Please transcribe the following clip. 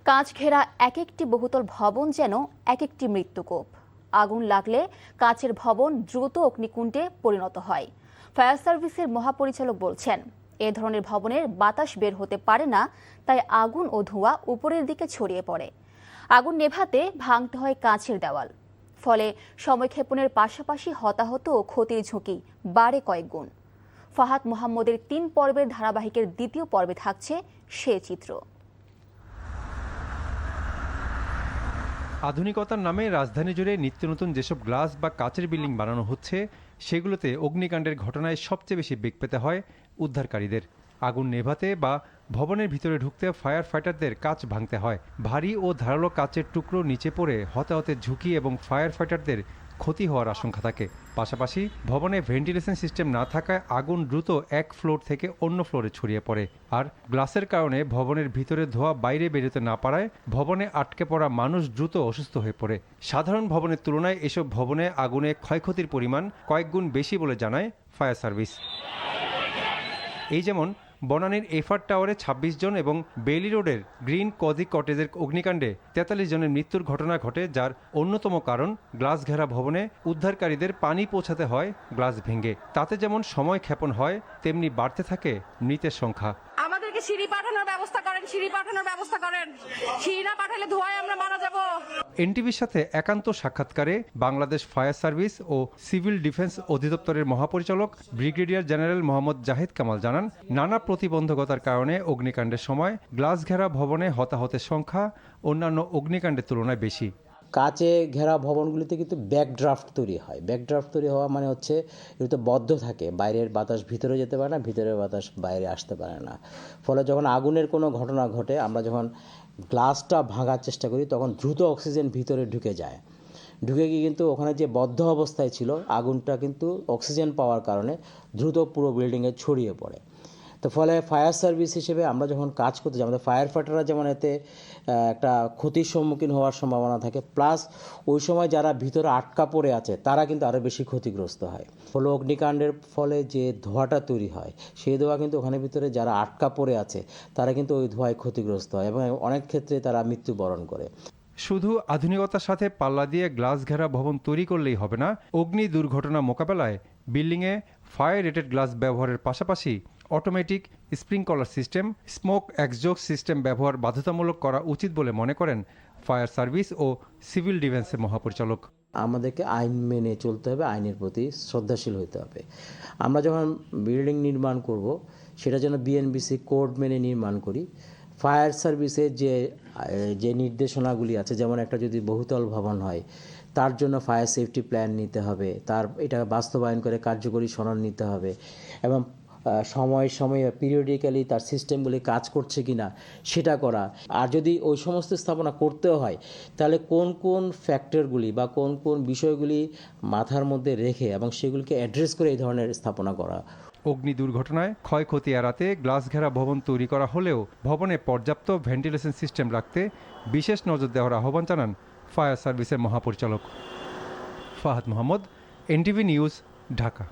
কাঁচ ঘেরা এক একটি বহুতল ভবন যেন এক একটি মৃত্যুকূপ। আগুন লাগলে কাঁচের ভবন দ্রুত অগ্নিকুণ্ডে পরিণত হয়। ফায়ার সার্ভিসের মহাপরিচালক বলছেন, এ ধরনের ভবনের বাতাস বের হতে পারে না, তাই আগুন ও ধোঁয়া উপরের দিকে ছড়িয়ে পড়ে। আগুন নেভাতে ভাঙতে হয় কাঁচের দেওয়াল। ফলে সময়ক্ষেপণের পাশাপাশি হতাহত ও ক্ষতির ঝুঁকি বাড়ে কয়েক গুণ। ফাহাদ মোহাম্মদের ৩ পর্বের ধারাবাহিকের দ্বিতীয় পর্বে থাকছে সে চিত্র। আধুনিকতার নামে রাজধানী জুড়ে নিত্য নতুন যেসব গ্লাস বা কাচের বিল্ডিং বানানো হচ্ছে, সেগুলোতে অগ্নিকাণ্ডের ঘটনায় সবচেয়ে বেশি বেগ পেতে হয় উদ্ধারকারীদের। আগুন নেভাতে বা ভবনের ভিতরে ঢুকতে ফায়ার ফাইটারদের কাঁচ ভাঙতে হয়। ভারী ও ধারালো কাচের টুকরো নিচে পড়ে হতাহতের ঝুঁকি এবং ফায়ার ফাইটারদের ক্ষতি হওয়ার আশঙ্কা থাকে। পাশাপাশি ভবনে ভেন্টিলেশন সিস্টেম না থাকায় আগুন দ্রুত এক ফ্লোর থেকে অন্য ফ্লোরে ছড়িয়ে পড়ে। আর গ্লাসের কারণে ভবনের ভিতরে ধোঁয়া বাইরে বেরোতে না পারায় ভবনে আটকে পড়া মানুষ দ্রুত অসুস্থ হয়ে পড়ে। সাধারণ ভবনের তুলনায় এসব ভবনে আগুনে ক্ষয়ক্ষতির পরিমাণ কয়েক গুণ বেশি বলে জানায় ফায়ার সার্ভিস। এই যেমন বনানীর এফআর টাওয়ারে ২৬ জন এবং বেইলি রোডের গ্রিন কজি কটেজের অগ্নিকাণ্ডে ৪৩ জনের মৃত্যুর ঘটনা ঘটে, যার অন্যতম কারণ গ্লাস ঘেরা ভবনে উদ্ধারকারীদের পানি পৌঁছাতে হয় গ্লাস ভেঙে। তাতে যেমন সময় ক্ষেপণ হয়, তেমনি বাড়তে থাকে মৃতের সংখ্যা। আমাদেরকে সিঁড়ি পাঠানোর ব্যবস্থা করেন, সিঁড়ি না পাঠালে ধোঁয়ায় আমরা মারা যাব। এনটিভির সাথে একান্ত সাক্ষাৎকারে বাংলাদেশ ফায়ার সার্ভিস ও সিভিল ডিফেন্স অধিদপ্তরের মহাপরিচালক ব্রিগেডিয়ার জেনারেল মোহাম্মদ জাহিদ কামাল জানান, নানা প্রতিবন্ধকতার কারণে অগ্নিকাণ্ডের সময় গ্লাস ঘেরা ভবনে হতাহতের সংখ্যা অন্যান্য অগ্নিকাণ্ডের তুলনায় বেশি। কাচে ঘেরা ভবনগুলিতে কিন্তু ব্যাকড্রাফট তৈরি হয়। ব্যাকড্রাফট তৈরি হওয়া মানে হচ্ছে এগুলো বদ্ধ থাকে, বাইরের বাতাস ভিতরে যেতে পারে না, ভিতরের বাতাস বাইরে আসতে পারে না। ফলে যখন আগুনের কোনো ঘটনা ঘটে, আমরা যখন গ্লাসটা ভাঙার চেষ্টা করি তখন দ্রুত অক্সিজেন ভিতরে ঢুকে যায়। ঢুকে গিয়ে কিন্তু ওখানে যে বদ্ধ অবস্থায় ছিল আগুনটা কিন্তু অক্সিজেন পাওয়ার কারণে দ্রুত পুরো বিল্ডিংয়ে ছড়িয়ে পড়ে। তো ফলে ফায়ার সার্ভিস হিসেবে আমরা যখন কাজ করতে যাই, আমাদের ফায়ার ফাইটাররা যেমন এতে একটা ক্ষতির সম্মুখীন হওয়ার সম্ভাবনা থাকে, প্লাস ওই সময় যারা ভিতরে আটকা পড়ে আছে তারা কিন্তু আরও বেশি ক্ষতিগ্রস্ত হয়। ফলে অগ্নিকাণ্ডের ফলে যে ধোঁয়াটা তৈরি হয়, সেই ধোঁয়া কিন্তু ওখানে ভিতরে যারা আটকা পড়ে আছে তারা কিন্তু ওই ধোঁয়ায় ক্ষতিগ্রস্ত হয় এবং অনেক ক্ষেত্রে তারা মৃত্যুবরণ করে। শুধু আধুনিকতার সাথে পাল্লা দিয়ে গ্লাস ঘেরা ভবন তৈরি করলেই হবে না, অগ্নি দুর্ঘটনা মোকাবেলায় বিল্ডিংয়ে ফায়ার রেটেড গ্লাস ব্যবহারের পাশাপাশি automatic sprinkler system, smoke exhaust system ব্যবহার বাধ্যতামূলক করা উচিত বলে মনে করেন ফায়ার সার্ভিস ও সিভিল ডিফেন্সের মহাপরিচালক। আমাদেরকে আইন মেনে চলতে হবে, আইনের প্রতি শ্রদ্ধাশীল হতে হবে। আমরা যখন বিল্ডিং নির্মাণ করব সেটা যেন বিএনবিসি কোড মেনে নির্মাণ করি। ফায়ার সার্ভিসের যে নির্দেশনাগুলি আছে, যেমন একটা যদি বহুতল ভবন হয় তার জন্য ফায়ার সেফটি প্ল্যান নিতে হবে, এটা বাস্তবায়ন করে কার্যকরী সনদ নিতে হবে এবং সময়ে পিরিয়ডিক্যালি তার সিস্টেমগুলি কাজ করছে কিনা সেটা করা। আর যদি ওই সমস্ত স্থাপনা করতেও হয় তাহলে কোন কোন ফ্যাক্টরগুলি বা কোন কোন বিষয়গুলি মাথার মধ্যে রেখে এবং সেগুলিকে অ্যাড্রেস করে এই ধরনের স্থাপনা করা। অগ্নি দুর্ঘটনায় ক্ষয়ক্ষতি এড়াতে গ্লাস ঘেরা ভবন তৈরি করা হলেও ভবনে পর্যাপ্ত ভেন্টিলেশন সিস্টেম রাখতে বিশেষ নজর দেওয়ার আহ্বান জানান ফায়ার সার্ভিসের মহাপরিচালক। Fahad Mohammad, NTV news, Dhaka.